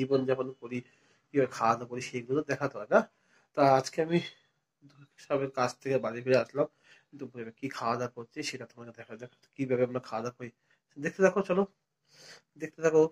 জীবনযাপন করি, কিভাবে খাওয়া দাওয়া করি, সেইগুলো দেখাতে হয় না। তা আজকে আমি সবের কাছ থেকে বাড়ি ফিরে আসলাম, দুপুরে কি খাওয়া দাওয়া করছি সেটা তোমাকে দেখা যাক, কিভাবে আমরা খাওয়া দাওয়া করি। দেখতে থাকো, চলো দেখতে থাকো।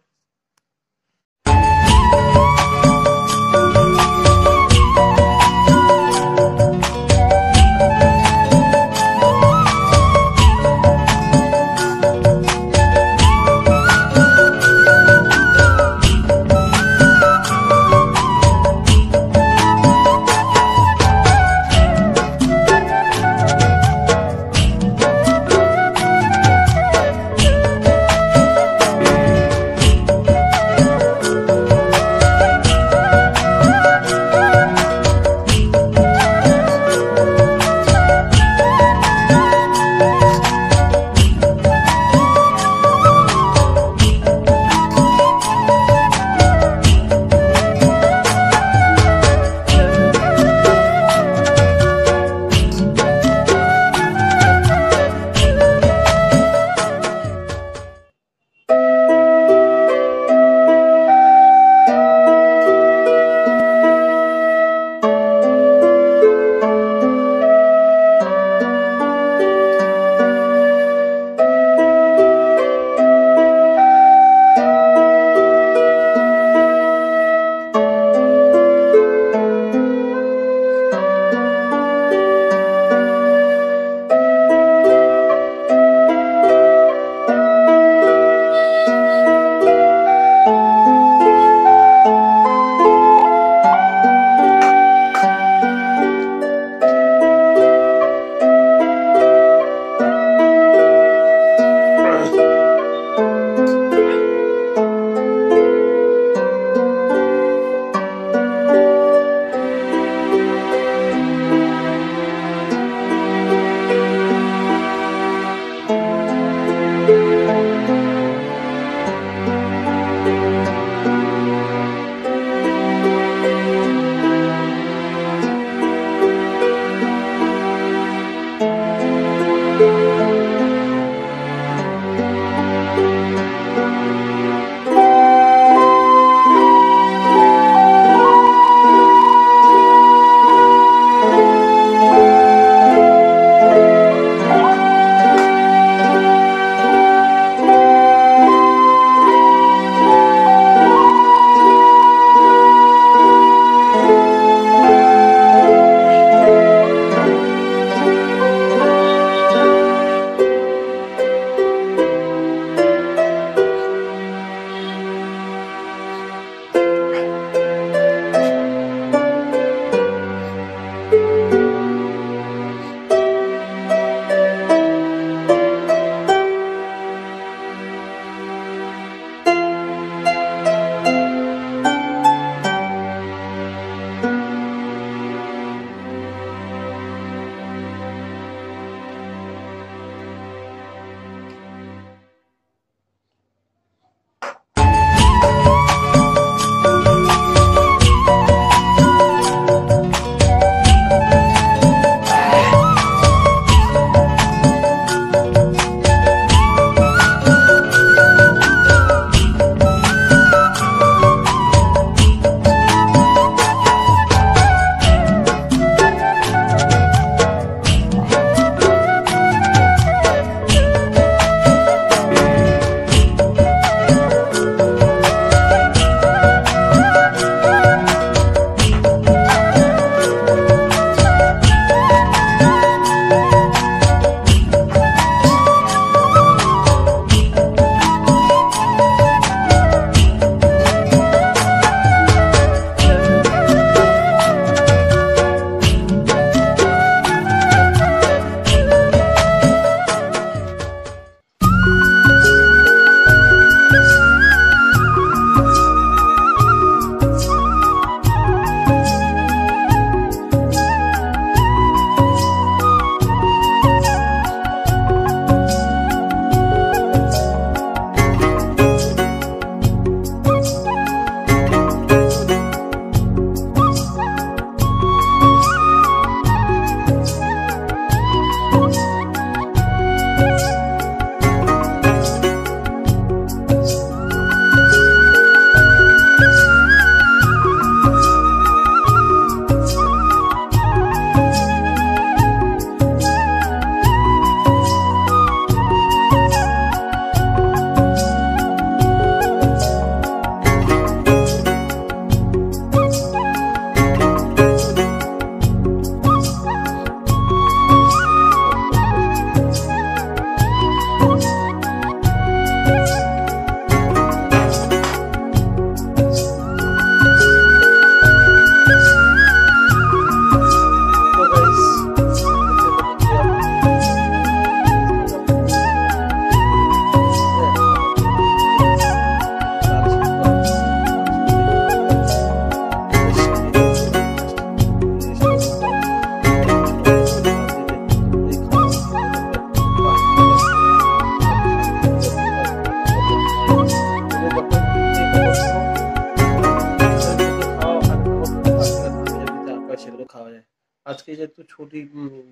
ছুটি,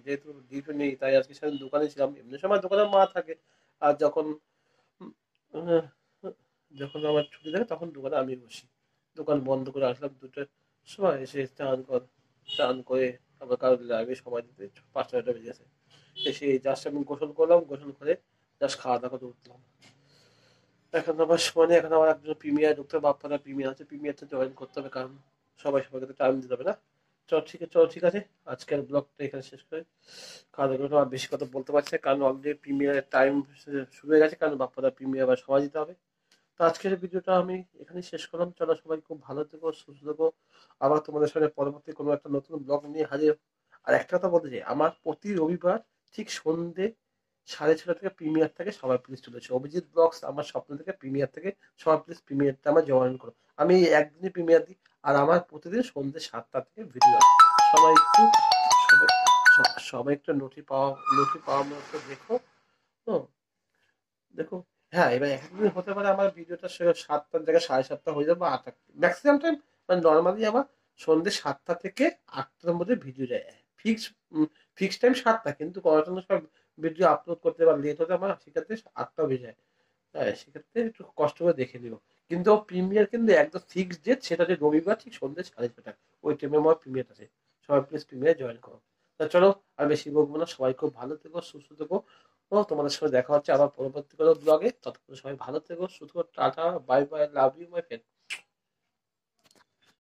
যেহেতু ডিউটি নেই তাই আজকে সারাদিন দোকানে ছিলাম। এমনি সময় দোকানে মা থাকে, আর যখন উম, যখন আমার ছুটি থাকে তখন দোকানে আমি বসি। দোকান বন্ধ করে আসলাম 2টার সময়, এসে স্নান করে আবার কারোর ল্যাবে সময় দিতে 5টা বেজে গেছে। এসে জাস্ট আমি গোসল করলাম, গোসল করে জাস্ট খাওয়া দাওয়া করে উঠলাম। এখন আবার মানে এখন আমার একজন প্রিমিয়ার ঢুকতে হবে, বাপ্পারা প্রিমিয়ার আছে, প্রিমিয়ারটা জয়েন করতে হবে, কারণ সবাইকে তো টাইম দিতে হবে না। চল ঠিক আছে, আজকের ব্লগটা এখানে শেষ করে খাওয়া দাওয়া করে আর বেশি কথা বলতে পারছি না, কারণ অলরেডি প্রিমিয়ারের টাইম শুরু হয়ে গেছে, কারণ বাপ্পারা প্রিমিয়ার আবার সময় দিতে হবে। তো আজকের ভিডিওটা আমি এখানেই শেষ করলাম। চলো সবাই খুব ভালো থেকো, সুস্থ থেকো। আবার তোমাদের সাথে পরবর্তী কোনো একটা নতুন ব্লগ নিয়ে হাজির। আর একটা কথা বলতে চাই, আমার প্রতি রবিবার ঠিক সন্ধ্যে 6:30 থেকে প্রিমিয়ার থেকে, সবাই প্লিজ চলেছে অভিজিৎ ব্লগস আমার স্বপ্ন থেকে প্রিমিয়ার থেকে, সবাই প্লিজ প্রিমিয়ারটা আমার জয়েন করো। আমি একদিনই প্রিমিয়ার দিই, আর আমার প্রতিদিন সন্ধ্যে 7টা থেকে ভিডিও আসে। সবাই একটু সবাই সবাই একটু নোটি পাওয়ার মতো দেখো। হুম, দেখো। হ্যাঁ, এবার একদিন হতে পারে আমার ভিডিওটা 7টার জায়গায় 7:30 হয়ে যাবে, বা 8টা, ম্যাক্সিমাম টাইম মানে নর্মালি আমার সন্ধ্যে 7টা থেকে 8টার মধ্যে ভিডিও যায়। ফিক্স ফিক্স টাইম 7টা, কিন্তু কোনো সময় ভিডিও আপলোড করতে বা লেট হতে আমার সেক্ষেত্রে 8টা বেজে যায়। হ্যাঁ, সেক্ষেত্রে একটু কষ্ট করে দেখে নিও। কিন্তু প্রিমিয়ার কিন্তু একদম ফিক্স ডেট, সেটা যে রবিবার ঠিক সন্ধ্যে 6:30, ওই টাইমে আমার প্রিমিয়ার আছে। সবাই প্লিজ প্রিমিয়ার জয়েন করো। তা চলো, আর বেশি বকবো না, সবাই খুব ভালো থেকো, সুস্থ থেকো। ও তোমাদের সাথে দেখা হচ্ছে আবার পরবর্তী কোনো ব্লগে। ততক্ষণ সবাই ভালো থেকো, সুস্থ থেকো, tata, bye bye, love you my friend.